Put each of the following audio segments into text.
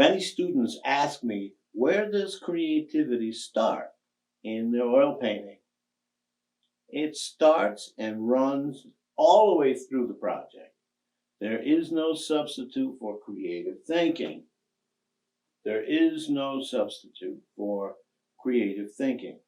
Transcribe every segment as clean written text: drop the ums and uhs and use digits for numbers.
Many students ask me, where does creativity start in their oil painting? It starts and runs all the way through the project. There is no substitute for creative thinking. There is no substitute for creative thinking.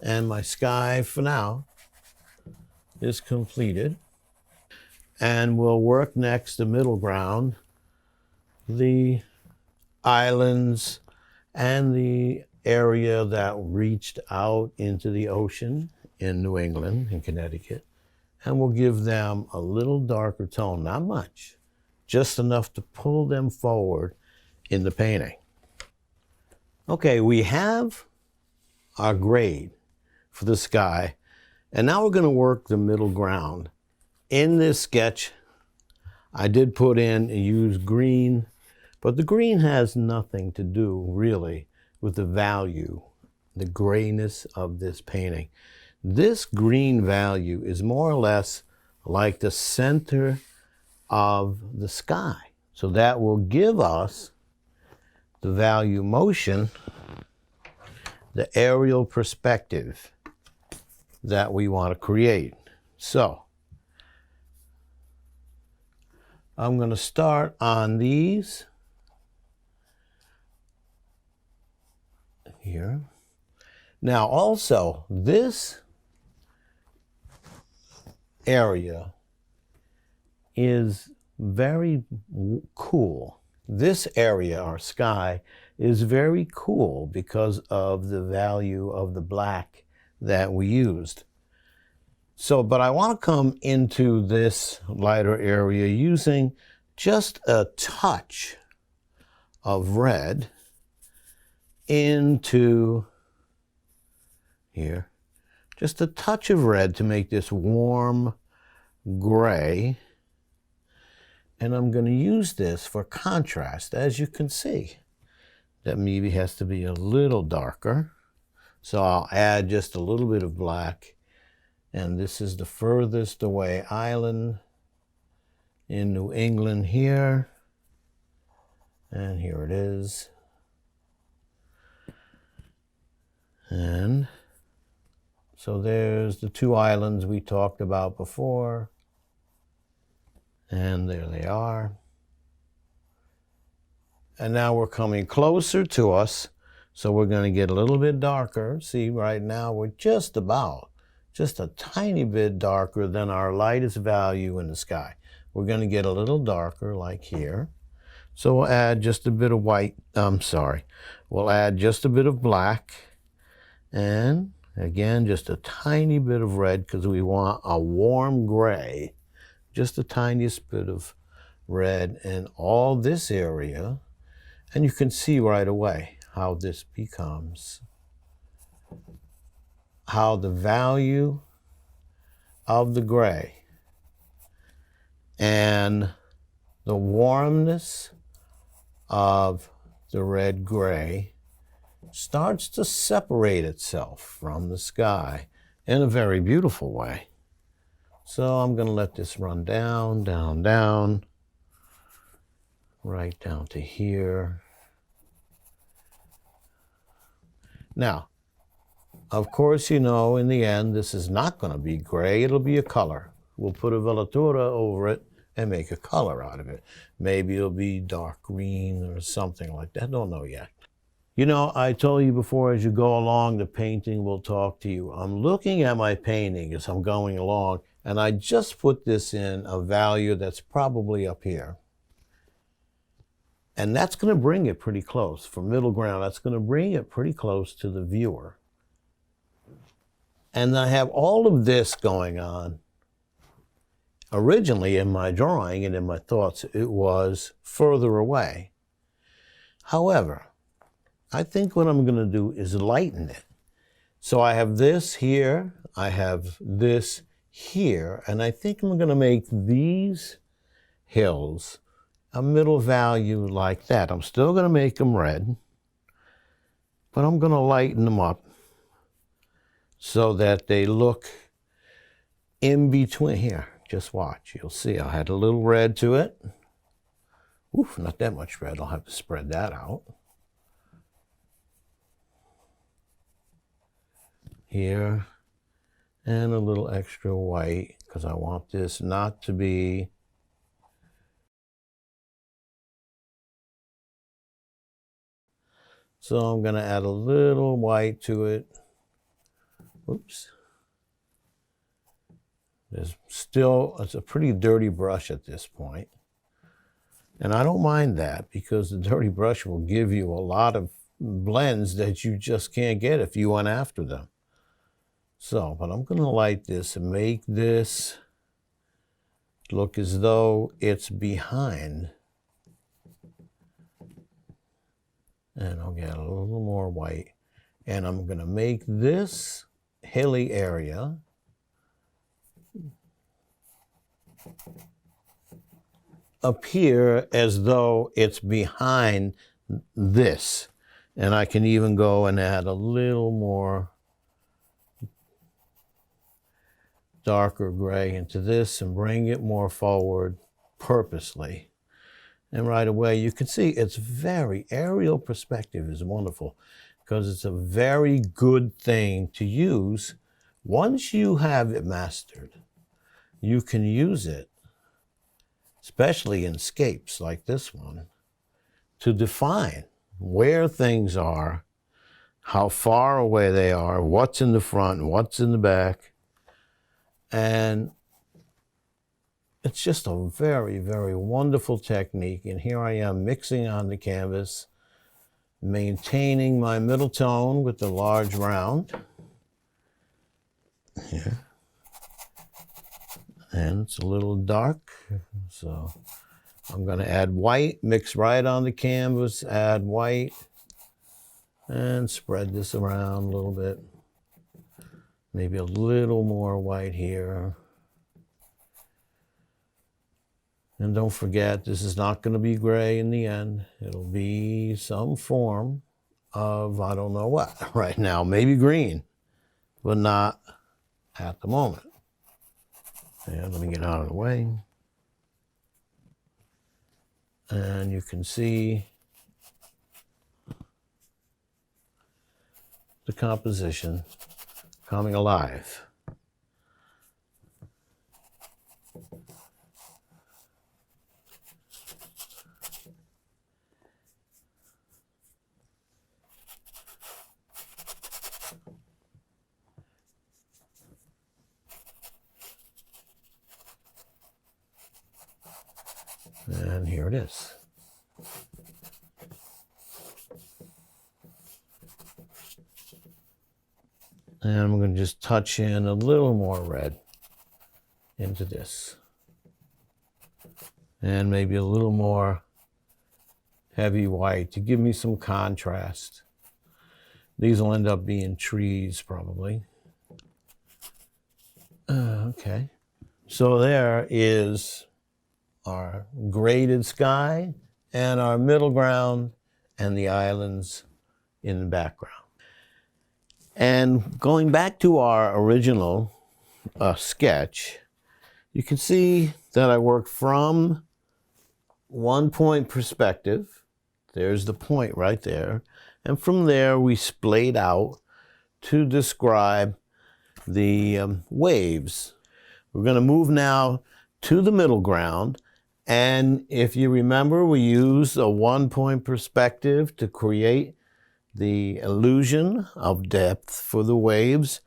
And my sky for now is completed. And we'll work next the middle ground, the islands and the area that reached out into the ocean in New England, in Connecticut. And we'll give them a little darker tone, not much, just enough to pull them forward in the painting. Okay, we have our grade for the sky, and now we're going to work the middle ground. In this sketch, I did put in and use green, but the green has nothing to do really with the value, the grayness of this painting. This green value is more or less like the center of the sky. So that will give us the value motion, the aerial perspective that we want to create. So I'm going to start on these here. Now also, this area is very cool. This area, our sky, is very cool because of the value of the black that we used. So, but I want to come into this lighter area using just a touch of red into here. Just a touch of red to make this warm gray. And I'm going to use this for contrast, as you can see. That maybe has to be a little darker. So I'll add just a little bit of black. And this is the furthest away island in New England here. And here it is. And so there's the two islands we talked about before. And there they are. And now we're coming closer to us. So we're going to get a little bit darker. See, right now we're just a tiny bit darker than our lightest value in the sky. We're going to get a little darker like here. So we'll add just a bit of white, we'll add just a bit of black. And again, just a tiny bit of red because we want a warm gray. Just the tiniest bit of red in all this area. And you can see right away how this becomes, how the value of the gray and the warmness of the red-gray starts to separate itself from the sky in a very beautiful way. So I'm going to let this run down, down, down, right down to here. Now, of course, you know, in the end, this is not going to be gray. It'll be a color. We'll put a velatura over it and make a color out of it. Maybe it'll be dark green or something like that. I don't know yet. You know, I told you before, as you go along, the painting will talk to you. I'm looking at my painting as I'm going along, and I just put this in a value that's probably up here. And that's going to bring it pretty close. For middle ground, that's going to bring it pretty close to the viewer. And I have all of this going on. Originally, in my drawing and in my thoughts, it was further away. However, I think what I'm going to do is lighten it. So I have this here, I have this here, and I think I'm going to make these hills a middle value like that. I'm still going to make them red, but I'm going to lighten them up so that they look in between. Here, just watch. You'll see I had a little red to it. Oof, not that much red. I'll have to spread that out. Here, and a little extra white, because I want this not to be so I'm going to add a little white to it. Oops. There's still, it's a pretty dirty brush at this point. And I don't mind that, because the dirty brush will give you a lot of blends that you just can't get if you went after them. So, but I'm going to light this and make this look as though it's behind. And I'll get a little more white. And I'm going to make this hilly area appear as though it's behind this. And I can even go and add a little more darker gray into this and bring it more forward purposely. And right away, you can see it's very, aerial perspective is wonderful, because it's a very good thing to use. Once you have it mastered, you can use it, especially in scapes like this one, to define where things are, how far away they are, what's in the front, what's in the back. And it's just a very, very wonderful technique. And here I am mixing on the canvas, maintaining my middle tone with the large round. Here. And it's a little dark, so I'm going to add white, mix right on the canvas, add white, and spread this around a little bit. Maybe a little more white here. And don't forget, this is not going to be gray in the end. It'll be some form of, I don't know what right now, maybe green, but not at the moment. And let me get out of the way. And you can see the composition coming alive. And here it is. And I'm going to just touch in a little more red into this. And maybe a little more heavy white to give me some contrast. These will end up being trees probably. Okay. So there is our graded sky and our middle ground and the islands in the background. And going back to our original sketch, you can see that I worked from 1 point perspective. There's the point right there. And from there, we splayed out to describe the waves. We're going to move now to the middle ground. And if you remember, we used a 1 point perspective to create the illusion of depth for the waves.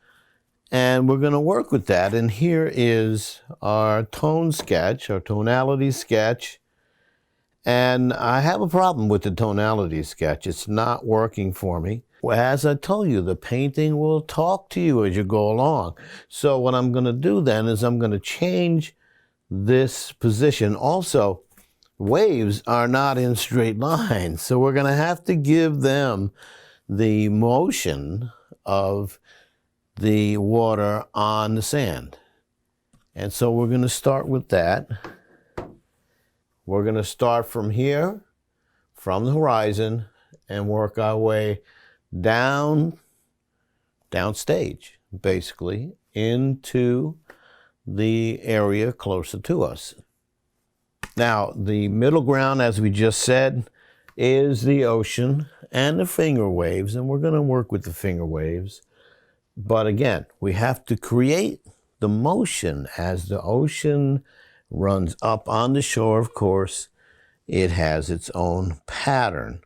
And we're going to work with that. And here is our tone sketch, our tonality sketch. And I have a problem with the tonality sketch. It's not working for me. As I told you, the painting will talk to you as you go along. So what I'm going to do then is I'm going to change this position. Also, waves are not in straight lines. So we're going to have to give them the motion of the water on the sand. And so we're going to start with that. We're going to start from here, from the horizon, and work our way downstage, basically, into the area closer to us. Now, the middle ground, as we just said, is the ocean and the finger waves, and we're going to work with the finger waves. But again, we have to create the motion as the ocean runs up on the shore. Of course, it has its own pattern,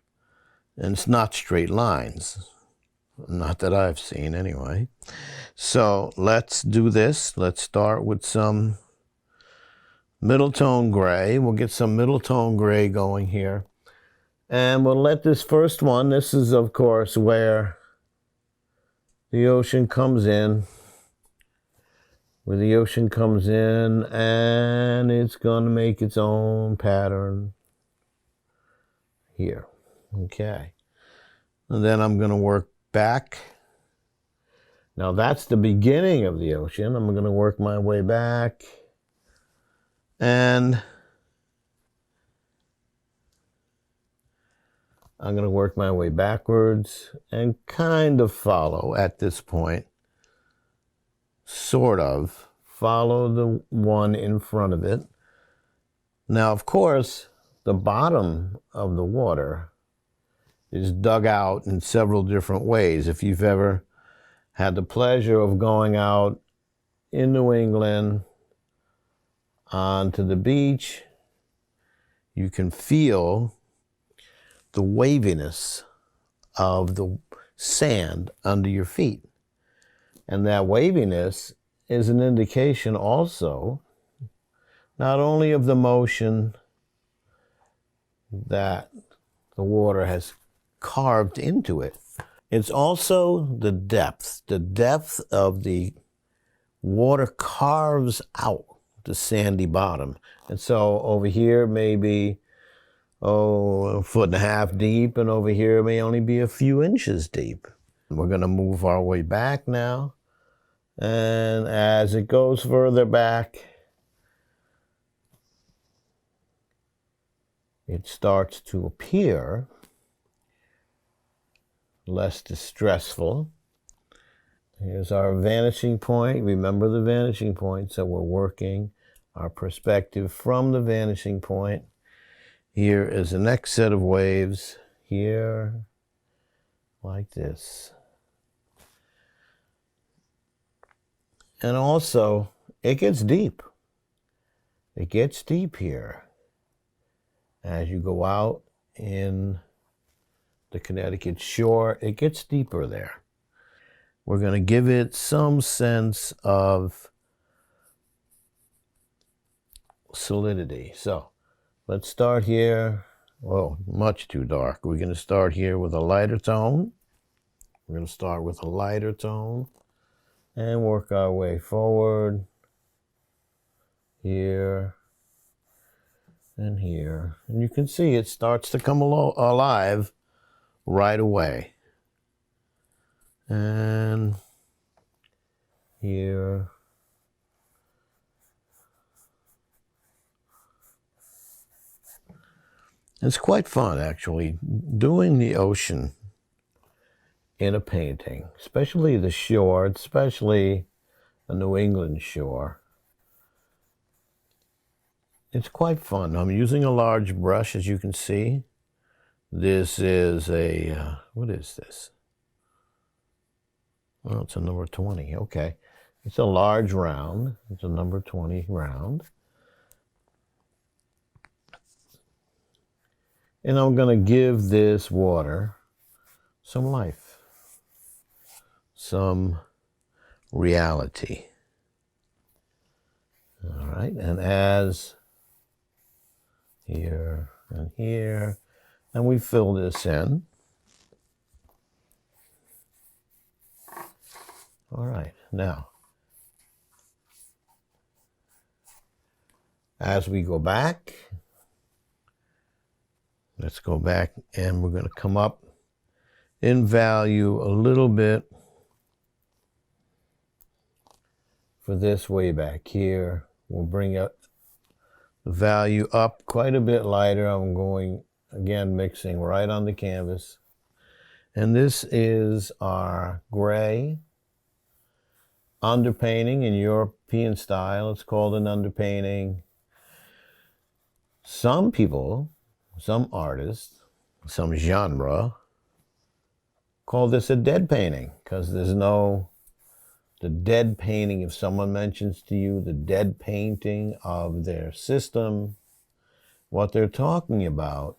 and it's not straight lines. Not that I've seen anyway. So let's do this. Let's start with some middle tone gray. We'll get some middle tone gray going here. And we'll let this first one, this is of course where the ocean comes in. Where the ocean comes in, and it's going to make its own pattern here. Okay. And then I'm going to work back. Now that's the beginning of the ocean. I'm going to work my way back. And I'm going to work my way backwards and kind of follow at this point. Sort of follow the one in front of it. Now, of course, the bottom of the water is dug out in several different ways. If you've ever had the pleasure of going out in New England onto the beach, you can feel the waviness of the sand under your feet. And that waviness is an indication also not only of the motion that the water has carved into it, it's also the depth. The depth of the water carves out the sandy bottom. And so over here maybe, a foot and a half deep, and over here it may only be a few inches deep. We're going to move our way back now. And as it goes further back, it starts to appear less distressful. Here's our vanishing point. Remember the vanishing point, so we're working our perspective from the vanishing point. Here is the next set of waves, here, like this. And also, it gets deep. It gets deep here. As you go out in the Connecticut shore, it gets deeper there. We're going to give it some sense of solidity. So let's start here. Whoa, much too dark. We're going to start here with a lighter tone. We're going to start with a lighter tone and work our way forward here and here. And you can see it starts to come alive right away. And here. It's quite fun, actually, doing the ocean in a painting, especially the shore, especially a New England shore. It's quite fun. I'm using a large brush, as you can see. This is a, what is this? Well, it's a number 20, okay. It's a large round. It's a number 20 round. And I'm going to give this water some life, some reality. All right, and as here and here, and we fill this in. All right, now, as we go back, let's go back, and we're going to come up in value a little bit for this way back here. We'll bring up the value up quite a bit lighter. I'm going, again, mixing right on the canvas. And this is our gray underpainting in European style. It's called an underpainting. Some people, some artists, some genre call this a dead painting because there's no, the dead painting, if someone mentions to you the dead painting of their system, what they're talking about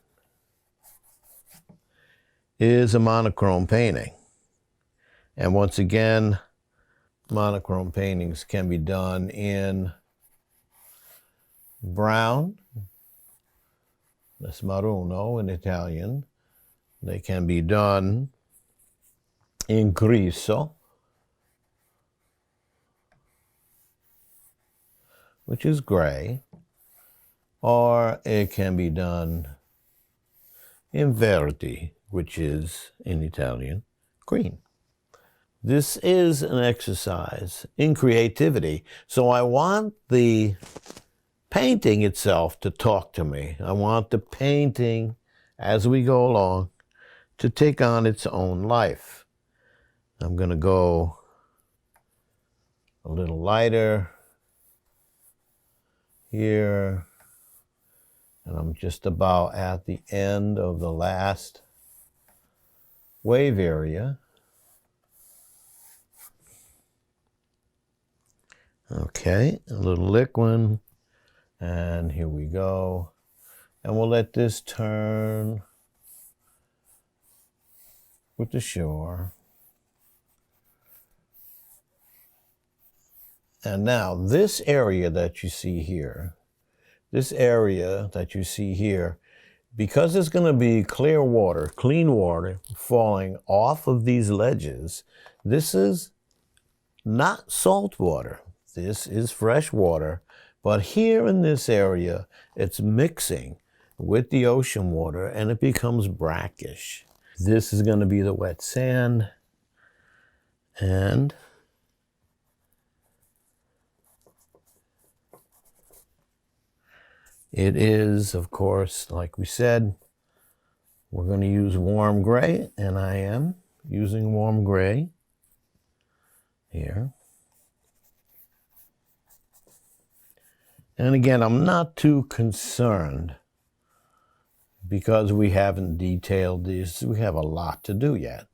is a monochrome painting. And once again, monochrome paintings can be done in brown, that's maruno in Italian. They can be done in griso, which is gray, or it can be done in verde, which is in Italian green. This is an exercise in creativity. So I want the painting itself to talk to me. I want the painting, as we go along, to take on its own life. I'm going to go a little lighter here, and I'm just about at the end of the last wave area. Okay, a little liquid, and here we go. And we'll let this turn with the shore. And now this area that you see here, because it's going to be clear water, clean water falling off of these ledges, this is not salt water. This is fresh water. But here in this area, it's mixing with the ocean water and it becomes brackish. This is going to be the wet sand. And it is, of course, like we said, we're going to use warm gray, and I am using warm gray here. And again, I'm not too concerned because we haven't detailed these. We have a lot to do yet.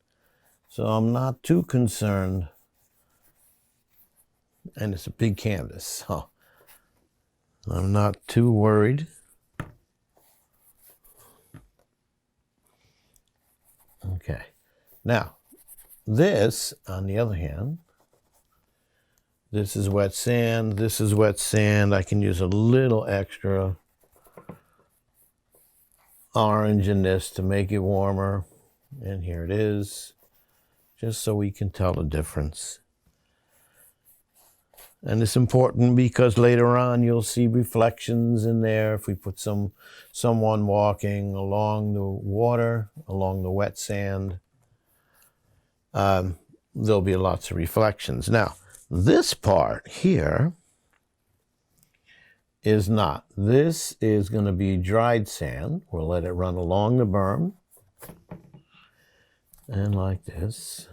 So I'm not too concerned. And it's a big canvas, so I'm not too worried. Okay. Now, this, on the other hand, this is wet sand, this is wet sand. I can use a little extra orange in this to make it warmer. And here it is, just so we can tell the difference. And it's important because later on you'll see reflections in there. If we put someone walking along the water, along the wet sand, there'll be lots of reflections. Now, this part here is not. This is going to be dried sand. We'll let it run along the berm. And like this.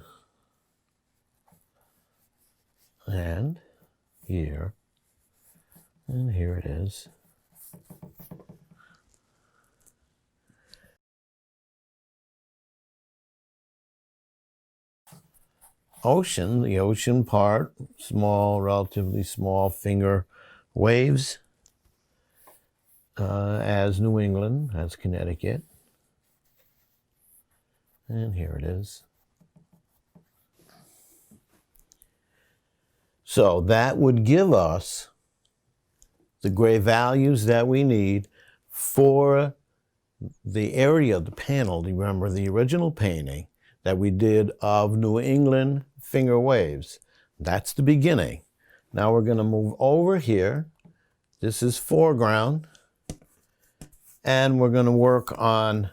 And here. And here it is. Ocean, the ocean part, small, relatively small finger waves, as New England, as Connecticut. And here it is. So that would give us the gray values that we need for the area of the panel. Remember the original painting that we did of New England finger waves. That's the beginning. Now we're going to move over here. This is foreground. And we're going to work on,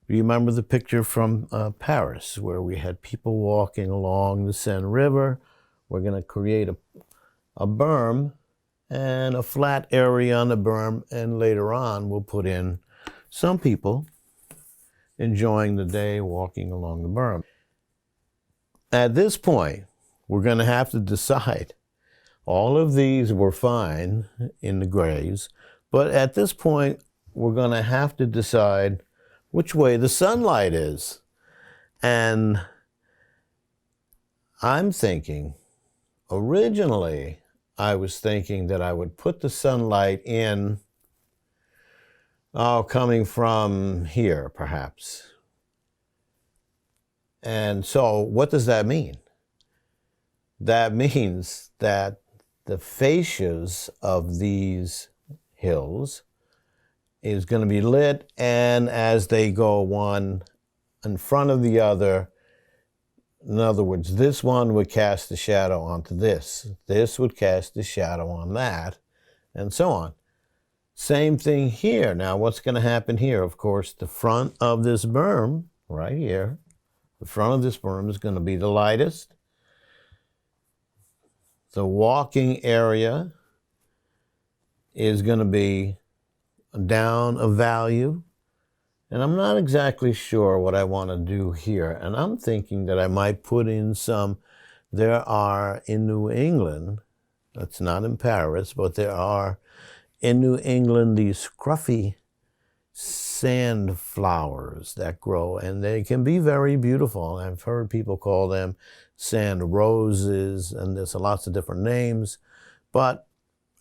remember the picture from Paris where we had people walking along the Seine River. We're going to create a berm and a flat area on the berm, and later on we'll put in some people enjoying the day walking along the berm. At this point, we're going to have to decide. All of these were fine in the grays, but at this point, we're going to have to decide which way the sunlight is. And I'm thinking, originally, I was thinking that I would put the sunlight in, coming from here, perhaps. And so what does that mean? That means that the fascias of these hills is going to be lit, and as they go one in front of the other, in other words, this one would cast a shadow onto this. This would cast a shadow on that, and so on. Same thing here. Now, what's going to happen here? Of course, the front of this berm, right here, the front of this berm is going to be the lightest. The walking area is going to be down a value. And I'm not exactly sure what I want to do here. And I'm thinking that I might put in some, there are in New England, that's not in Paris, but there are in New England these scruffy sand flowers that grow, and they can be very beautiful. I've heard people call them sand roses, and there's lots of different names, but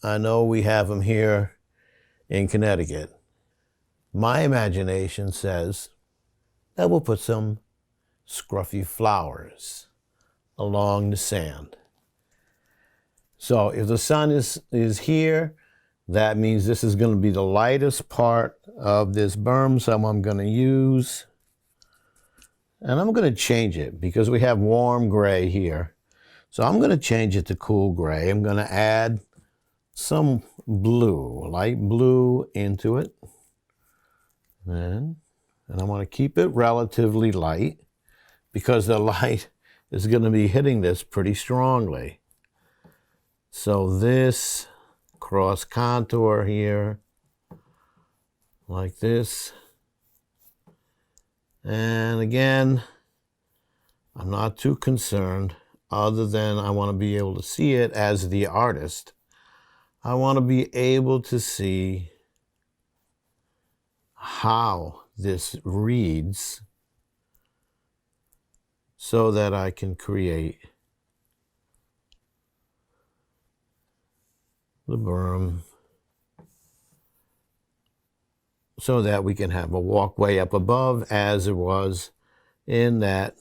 I know we have them here in Connecticut. My imagination says that we'll put some scruffy flowers along the sand. So if the sun is here, that means this is going to be the lightest part of this berm, so I'm going to use, and I'm going to change it because we have warm gray here. So I'm going to change it to cool gray. I'm going to add some blue, light blue into it. And I want to keep it relatively light because the light is going to be hitting this pretty strongly. So this cross contour here, like this. And again, I'm not too concerned, other than I want to be able to see it as the artist. I want to be able to see how this reads so that I can create the berm so that we can have a walkway up above as it was in that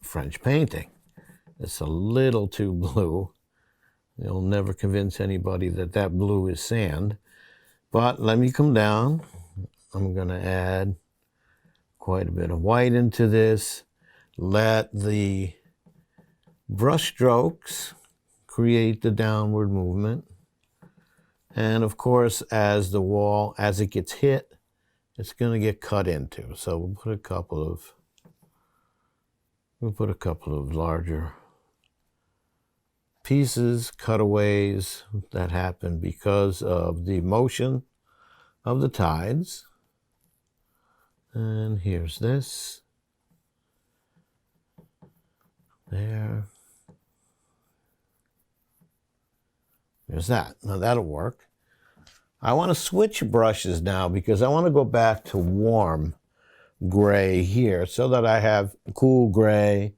French painting. It's a little too blue. You'll never convince anybody that that blue is sand. But let me come down. I'm going to add quite a bit of white into this. Let the brush strokes create the downward movement. And of course, as the wall, as it gets hit, it's going to get cut into. So we'll put a couple of larger pieces, cutaways that happen because of the motion of the tides. And here's this. There. There's that. Now that'll work. I want to switch brushes now because I want to go back to warm gray here so that I have cool gray.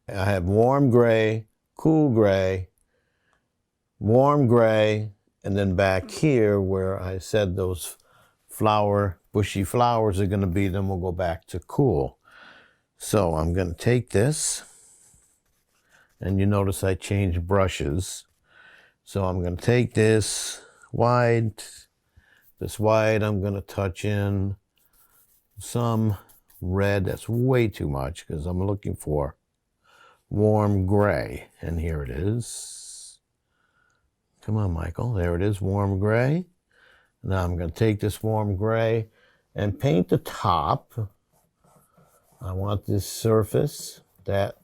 I have warm gray, cool gray, warm gray, and then back here where I said those bushy flowers are going to be, then we'll go back to cool. So I'm going to take this, and you notice I changed brushes. So I'm going to take this white, I'm going to touch in some red. That's way too much because I'm looking for warm gray. And here it is. Come on, Michael. There it is, warm gray. Now I'm going to take this warm gray and paint the top. I want this surface that,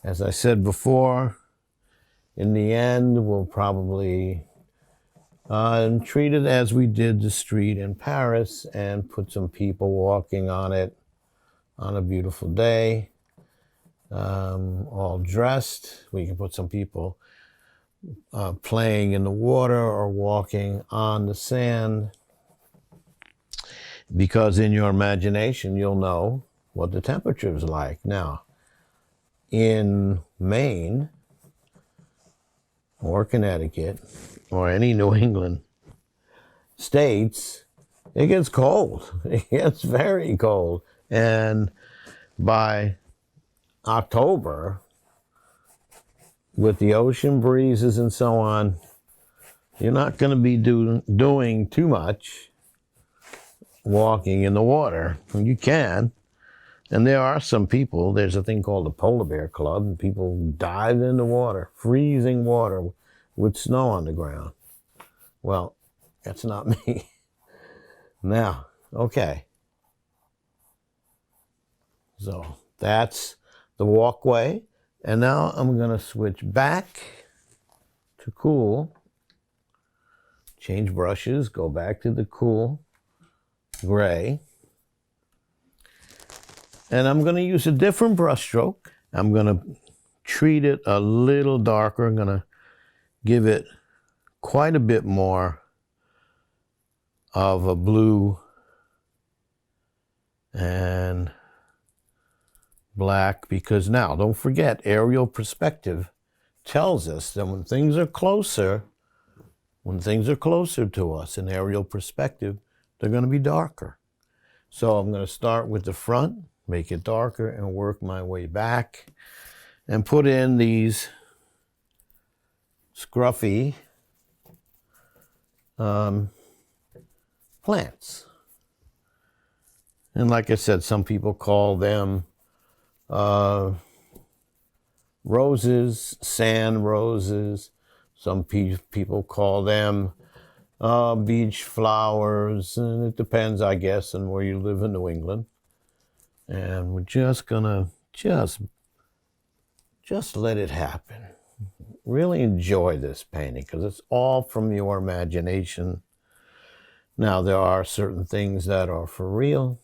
as I said before, in the end, we'll probably And treat it as we did the street in Paris and put some people walking on it on a beautiful day, all dressed. We can put some people playing in the water or walking on the sand, because in your imagination you'll know what the temperature is like. Now, in Maine or Connecticut or any New England states, it gets cold. It gets very cold. And by October, with the ocean breezes and so on, you're not going to be doing too much walking in the water. You can. And there are some people, there's a thing called the Polar Bear Club, and people dive in the water, freezing water with snow on the ground. Well, that's not me. Now, okay. So that's the walkway. And now I'm going to switch back to cool. Change brushes, go back to the cool gray. And I'm going to use a different brush stroke. I'm going to treat it a little darker. I'm going to give it quite a bit more of a blue and black, because now, don't forget, aerial perspective tells us that when things are closer to us in aerial perspective, they're going to be darker. So I'm going to start with the front, make it darker, and work my way back and put in these scruffy plants. And like I said, some people call them roses, sand roses. Some people call them beach flowers, and it depends, I guess, on where you live in New England. And we're just gonna just let it happen. Really enjoy this painting, because it's all from your imagination. Now, there are certain things that are for real,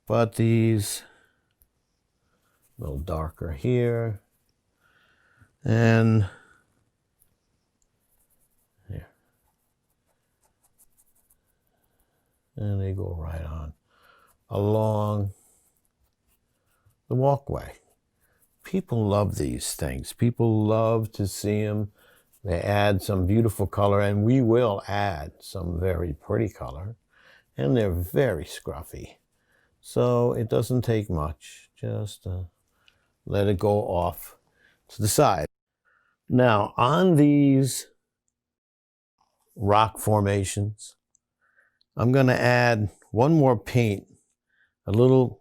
but these a little darker here and here, and they go right on along the walkway. People love these things. People love to see them. They add some beautiful color, and we will add some very pretty color, and they're very scruffy. So it doesn't take much. Just let it go off to the side. Now, on these rock formations, I'm going to add one more paint, a little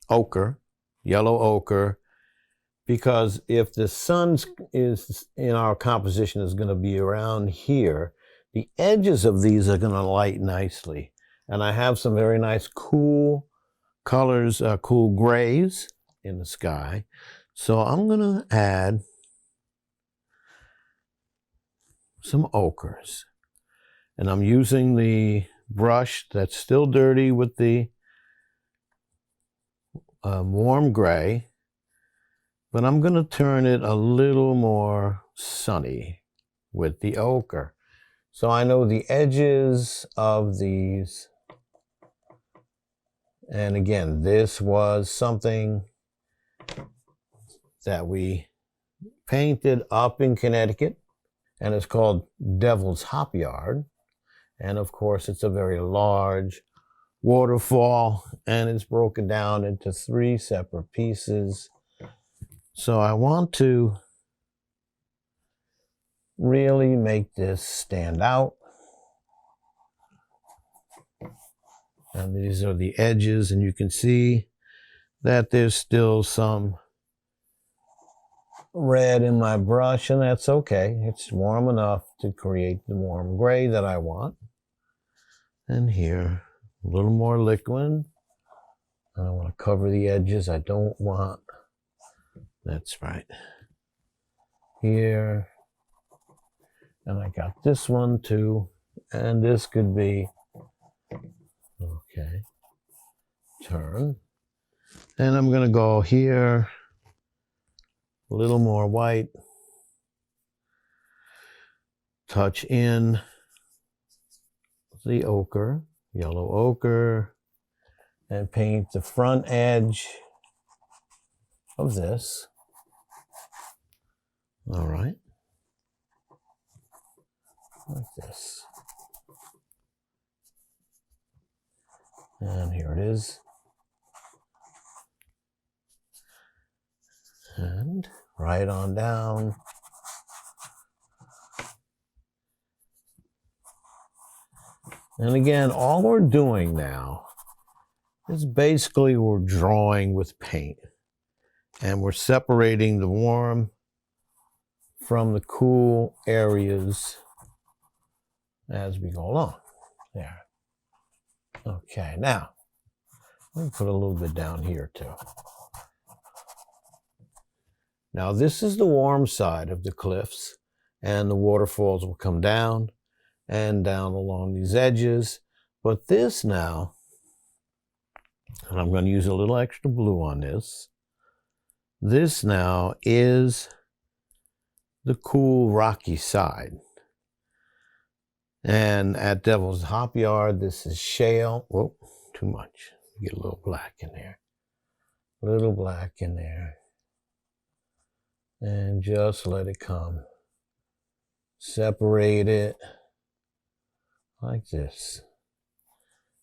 ochre, yellow ochre, because if the sun is in our composition is going to be around here, the edges of these are going to light nicely. And I have some very nice cool colors, cool grays in the sky. So I'm going to add some ochres. And I'm using the brush that's still dirty with the warm gray, but I'm going to turn it a little more sunny with the ochre. So I know the edges of these, and again, this was something that we painted up in Connecticut, and it's called Devil's Hop Yard. And of course, it's a very large waterfall, and it's broken down into 3 separate pieces. So I want to really make this stand out. And these are the edges, and you can see that there's still some red in my brush, and that's okay. It's warm enough to create the warm gray that I want. And here, a little more liquid. I want to cover the edges. I don't want, that's right. Here And I got this one too. And this could be, okay, turn. And I'm going to go here, a little more white, touch in the ochre, yellow ochre, and paint the front edge of this. All right. Like this. And here it is. And right on down. And again, all we're doing now is basically we're drawing with paint. And we're separating the warm from the cool areas as we go along. There. Okay, now, let me put a little bit down here too. Now this is the warm side of the cliffs, and the waterfalls will come down and down along these edges. But this now, and I'm going to use a little extra blue on this, this now is the cool rocky side. And at Devil's Hop Yard, this is shale. Whoa, too much. Get a little black in there. A little black in there. And just let it come. Separate it like this.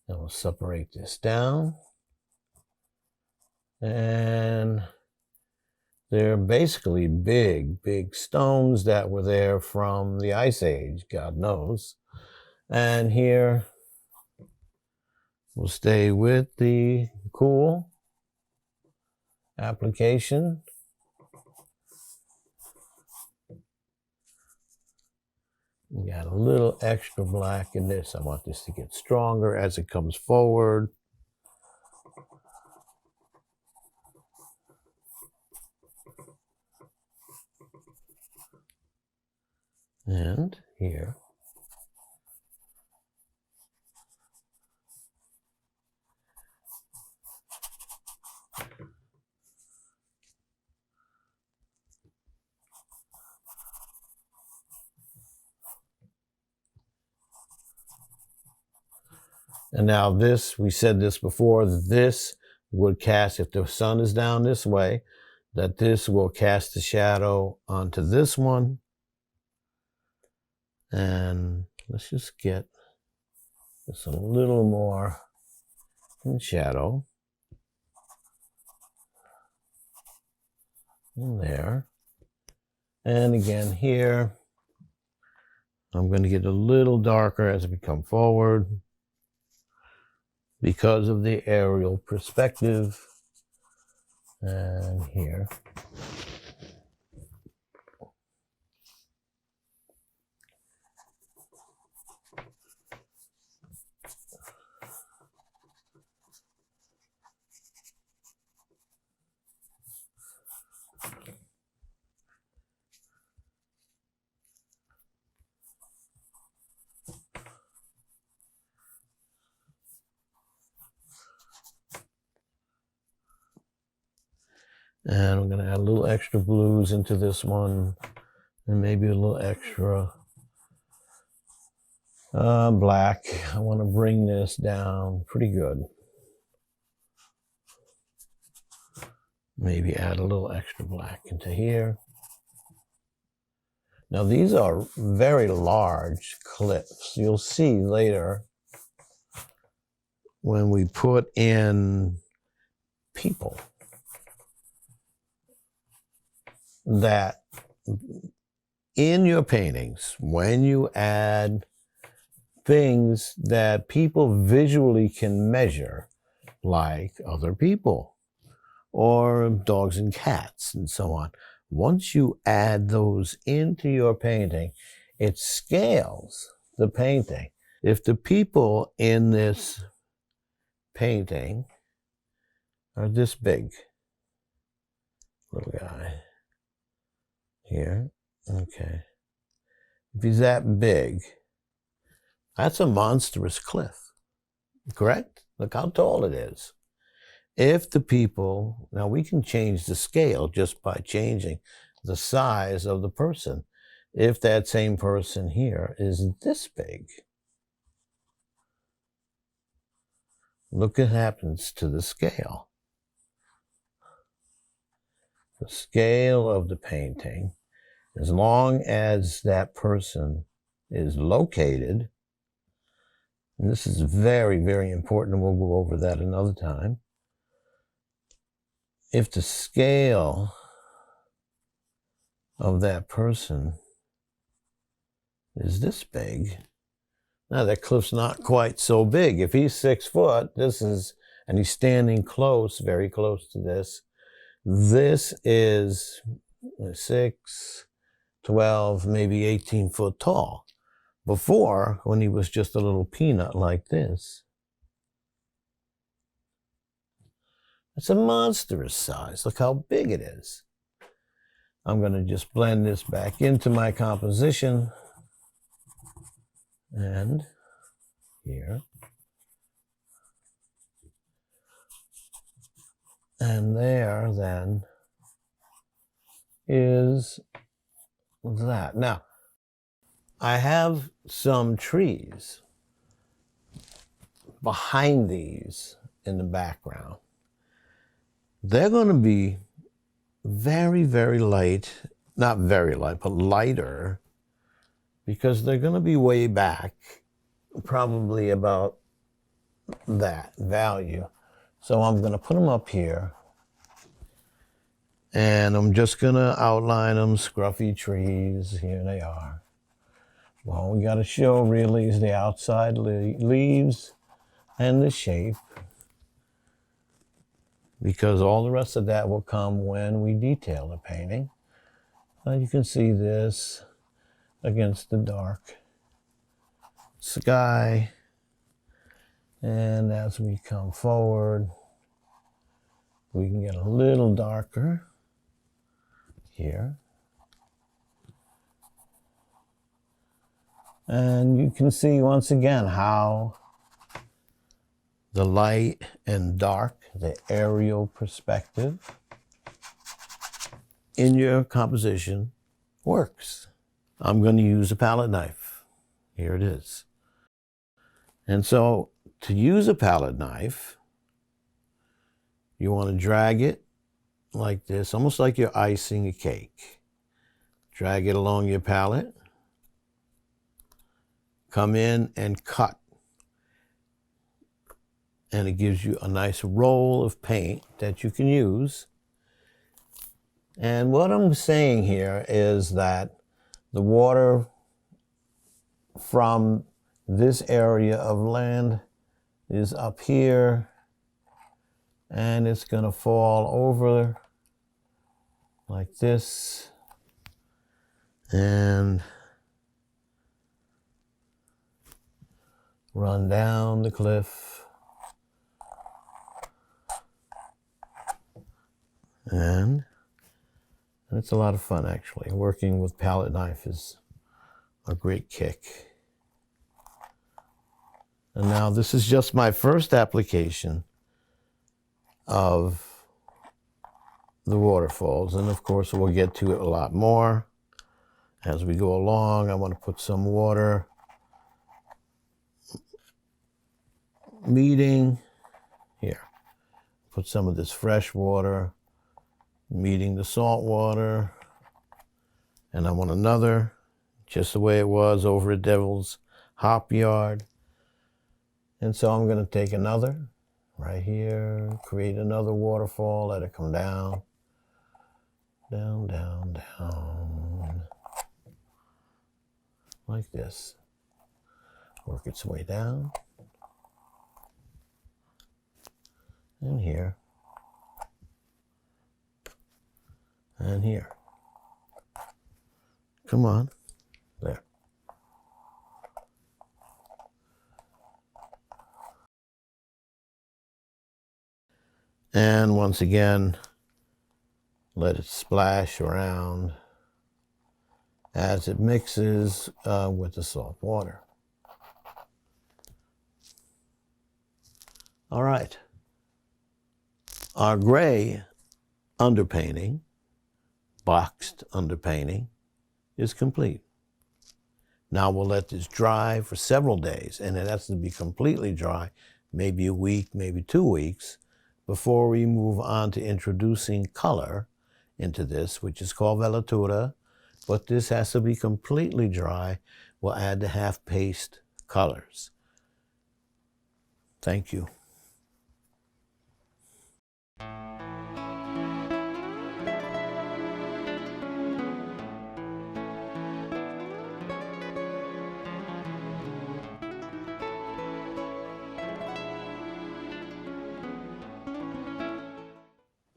And we'll separate this down. And they're basically big, big stones that were there from the Ice Age, God knows. And here we'll stay with the cool application. We got a little extra black in this. I want this to get stronger as it comes forward. And here. And now this, we said this before, this would cast, if the sun is down this way, that this will cast the shadow onto this one. And let's just get just a little more in shadow. In there. And again here, I'm going to get a little darker as we come forward because of the aerial perspective. And here. And I'm going to add a little extra blues into this one, and maybe a little extra black. I want to bring this down pretty good. Maybe add a little extra black into here. Now these are very large cliffs. You'll see later when we put in people that in your paintings, when you add things that people visually can measure, like other people or dogs and cats and so on, once you add those into your painting, it scales the painting. If the people in this painting are this big, little guy here, okay, if he's that big, that's a monstrous cliff, correct? Look how tall it is. If the people, now we can change the scale just by changing the size of the person. If that same person here is this big, look what happens to the scale. The scale of the painting, as long as that person is located, and this is very, very important, and we'll go over that another time. If the scale of that person is this big, now that cliff's not quite so big. If he's 6 foot, and he's standing close, very close to this is 6, 12, maybe 18 foot tall. Before, when he was just a little peanut like this, it's a monstrous size. Look how big it is. I'm going to just blend this back into my composition. And here. And there, then, is that. Now, I have some trees behind these in the background. They're going to be very, very light, not very light, but lighter, because they're going to be way back, probably about that value. So I'm going to put them up here, and I'm just going to outline them, scruffy trees. Here they are. Well, we got to show really is the outside leaves and the shape, because all the rest of that will come when we detail the painting. You can see this against the dark sky, and as we come forward, we can get a little darker here. And you can see once again how the light and dark, the aerial perspective in your composition works. I'm going to use a palette knife. Here it is. And so to use a palette knife, you want to drag it like this, almost like you're icing a cake. Drag it along your palette. Come in and cut. And it gives you a nice roll of paint that you can use. And what I'm saying here is that the water from this area of land is up here, and it's going to fall over like this, and run down the cliff. And it's a lot of fun, actually. Working with palette knife is a great kick. And now this is just my first application of the waterfalls. And of course, we'll get to it a lot more as we go along. I want to put some water meeting here. Put some of this fresh water meeting the salt water, and I want another, just the way it was over at Devil's Hop Yard. And so I'm going to take another right here, create another waterfall, let it come down, down, down, down, like this. Work its way down, and here. And here. Come on. There. And once again, let it splash around as it mixes with the salt water. All right. Our gray underpainting, boxed underpainting, is complete. Now we'll let this dry for several days, and it has to be completely dry, maybe a week, maybe 2 weeks, before we move on to introducing color into this, which is called velatura, but this has to be completely dry. We'll add the half paste colors. Thank you.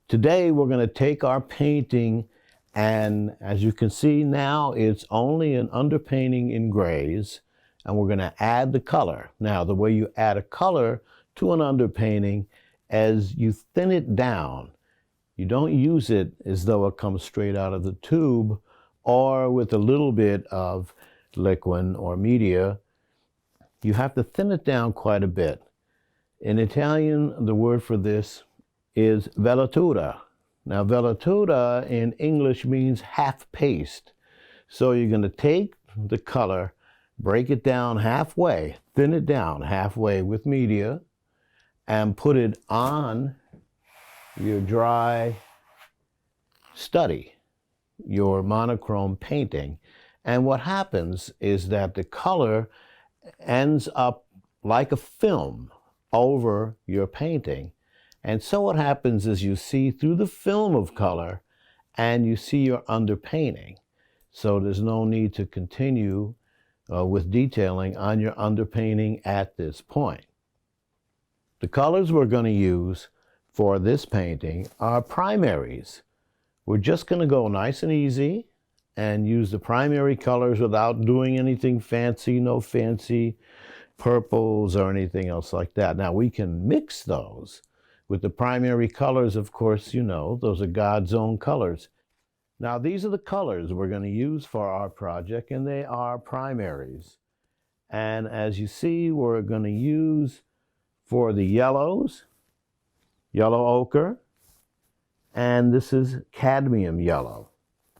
Today we're going to take our painting, and as you can see now, it's only an underpainting in grays, and we're going to add the color. Now, the way you add a color to an underpainting is you thin it down. You don't use it as though it comes straight out of the tube or with a little bit of liquid or media. You have to thin it down quite a bit. In Italian, the word for this is velatura. Now, velatura in English means half paste. So you're going to take the color, break it down halfway, thin it down halfway with media, and put it on your dry study, your monochrome painting. And what happens is that the color ends up like a film over your painting. And so what happens is you see through the film of color and you see your underpainting. So there's no need to continue with detailing on your underpainting at this point. The colors we're going to use for this painting are primaries. We're just going to go nice and easy and use the primary colors without doing anything fancy, no fancy purples or anything else like that. Now we can mix those with the primary colors, of course, you know, those are God's own colors. Now these are the colors we're going to use for our project, and they are primaries. And as you see, we're going to use for the yellows, yellow ochre, and this is cadmium yellow.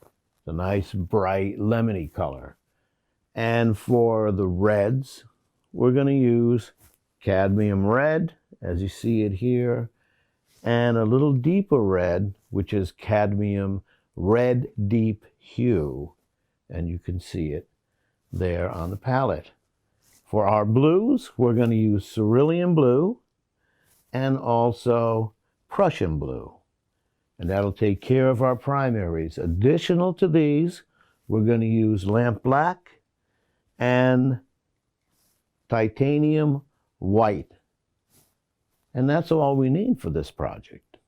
It's a nice bright lemony color. And for the reds, we're going to use cadmium red, as you see it here, and a little deeper red, which is cadmium red deep hue. And you can see it there on the palette. For our blues, we're going to use cerulean blue and also Prussian blue. And that'll take care of our primaries. Additional to these, we're going to use lamp black and titanium white. And that's all we need for this project.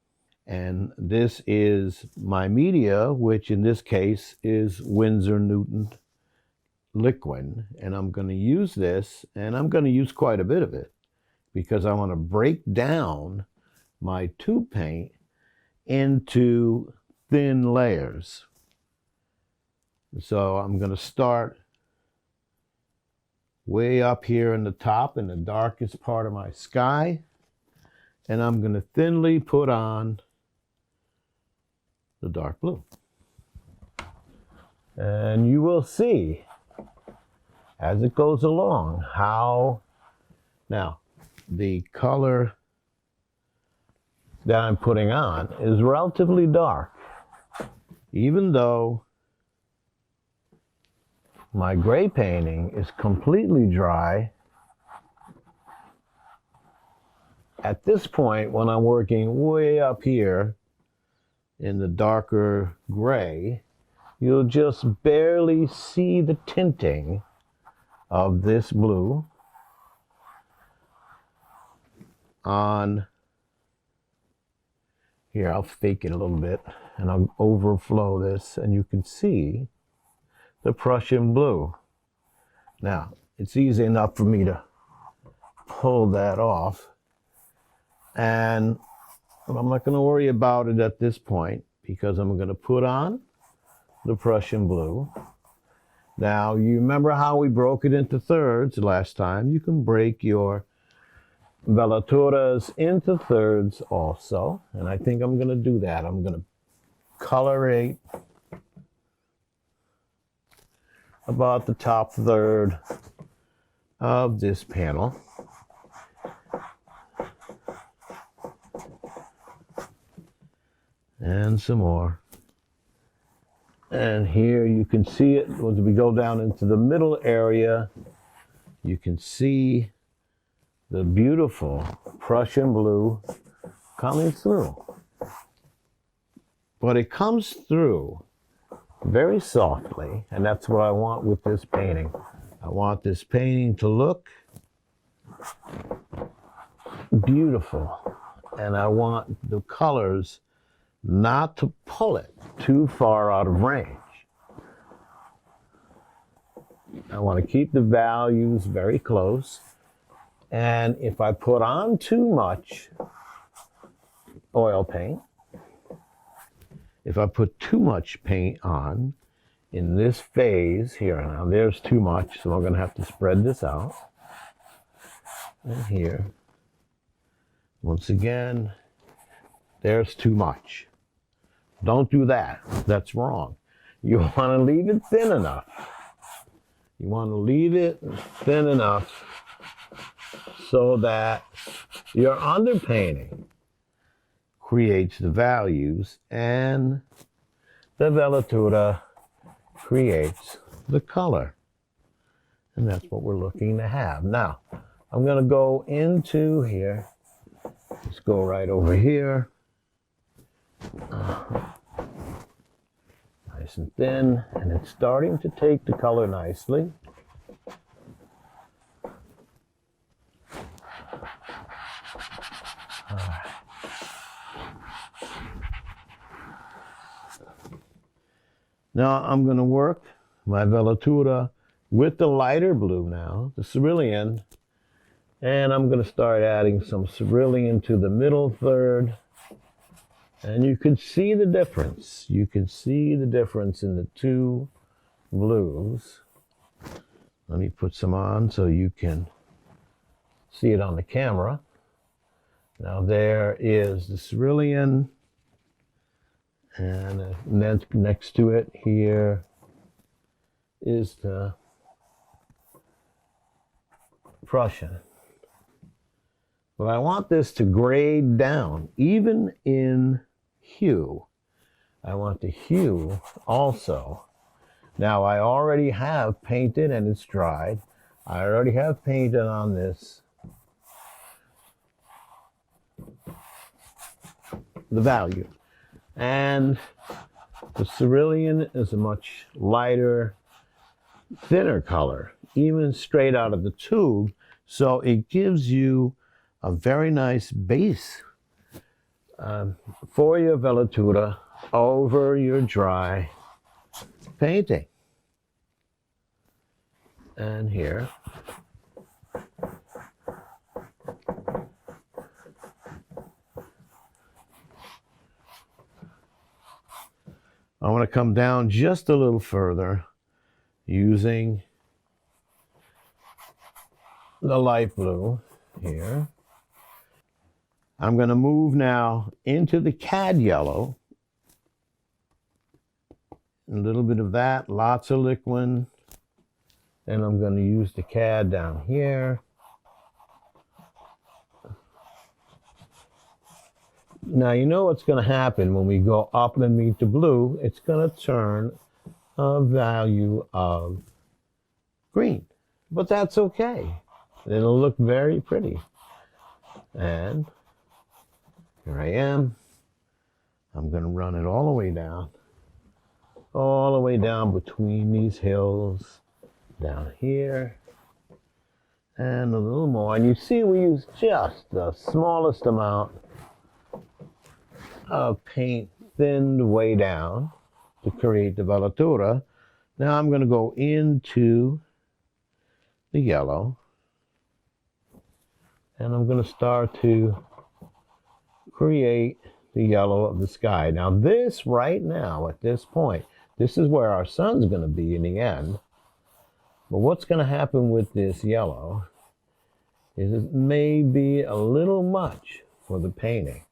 And this is my media, which in this case is Winsor Newton liquid. And I'm going to use this, and I'm going to use quite a bit of it because I want to break down my tube paint into thin layers. So I'm going to start way up here in the top in the darkest part of my sky, and I'm going to thinly put on the dark blue. And you will see as it goes along how now the color that I'm putting on is relatively dark, even though my gray painting is completely dry. At this point, when I'm working way up here in the darker gray, you'll just barely see the tinting of this blue on here. I'll fake it a little bit and I'll overflow this, and you can see the Prussian blue. Now, it's easy enough for me to pull that off, and I'm not going to worry about it at this point because I'm going to put on the Prussian blue, Now, you remember how we broke it into thirds last time? You can break your velaturas into thirds also. And I think I'm going to do that. I'm going to colorate about the top third of this panel. And some more. And here you can see it, as we go down into the middle area, you can see the beautiful Prussian blue coming through. But it comes through very softly, and that's what I want with this painting. I want this painting to look beautiful, and I want the colors not to pull it too far out of range. I want to keep the values very close. And if I put on too much oil paint, if I put too much paint on in this phase here, now there's too much, so I'm going to have to spread this out. And here, once again, there's too much. Don't do that. That's wrong. You want to leave it thin enough. You want to leave it thin enough so that your underpainting creates the values and the velatura creates the color. And that's what we're looking to have. Now, I'm going to go into here. Let's go right over here. Nice and thin, and it's starting to take the color nicely. Now I'm going to work my velatura with the lighter blue now, the cerulean, and I'm going to start adding some cerulean to the middle third. And you can see the difference. You can see the difference in the two blues. Let me put some on so you can see it on the camera. Now there is the cerulean, and then next to it here is the Prussian. But I want this to grade down, even in hue. I want the hue also. Now I already have painted and it's dried. I already have painted on this the value. And the cerulean is a much lighter, thinner color, even straight out of the tube. So it gives you a very nice base for your velatura over your dry painting. And here, I want to come down just a little further using the light blue here. I'm going to move now into the cad yellow. A little bit of that, lots of liquid. And I'm going to use the cad down here. Now you know what's going to happen when we go up and meet the blue. It's going to turn a value of green. But that's okay. It'll look very pretty. And here I am. I'm going to run it all the way down between these hills, down here, and a little more. And you see we use just the smallest amount of paint thinned way down to create the velatura. Now I'm going to go into the yellow, and I'm going to start to create the yellow of the sky. Now this right now, at this point, this is where our sun's going to be in the end. But what's going to happen with this yellow is it may be a little much for the painting.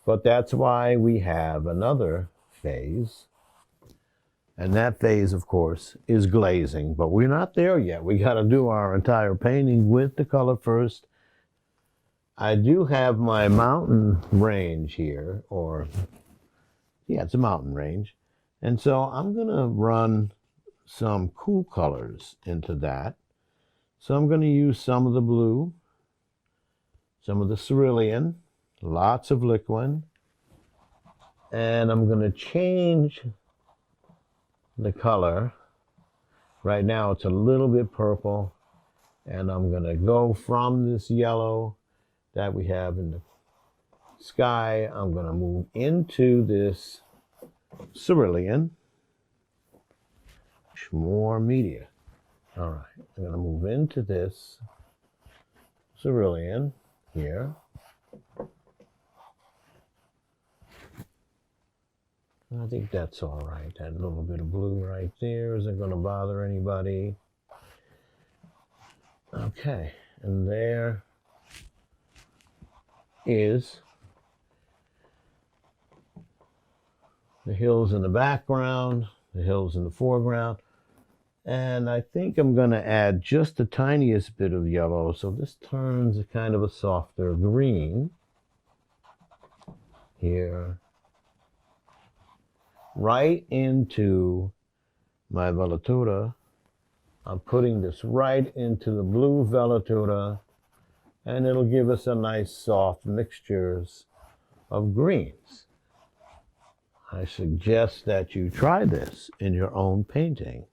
But that's why we have another phase. And that phase, of course, is glazing. But we're not there yet. We got to do our entire painting with the color first. I do have my mountain range here, or yeah, it's a mountain range. And so I'm going to run some cool colors into that. So I'm going to use some of the blue, some of the cerulean, lots of liquid, and I'm going to change the color. Right now it's a little bit purple, and I'm going to go from this yellow that we have in the sky. I'm going to move into this cerulean. More media. All right, I'm going to move into this cerulean here. I think that's all right. That little bit of blue right there isn't going to bother anybody. Okay, and there is the hills in the background, the hills in the foreground. And I think I'm going to add just the tiniest bit of yellow, so this turns a kind of a softer green here, right into my velatura. I'm putting this right into the blue velatura, and it'll give us a nice soft mixtures of greens. I suggest that you try this in your own painting,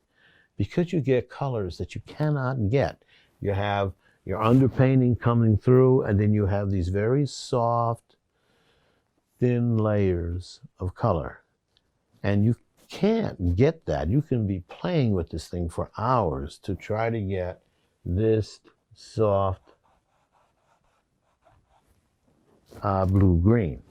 because you get colors that you cannot get. You have your underpainting coming through, and then you have these very soft, thin layers of color. And you can't get that. You can be playing with this thing for hours to try to get this soft blue-green.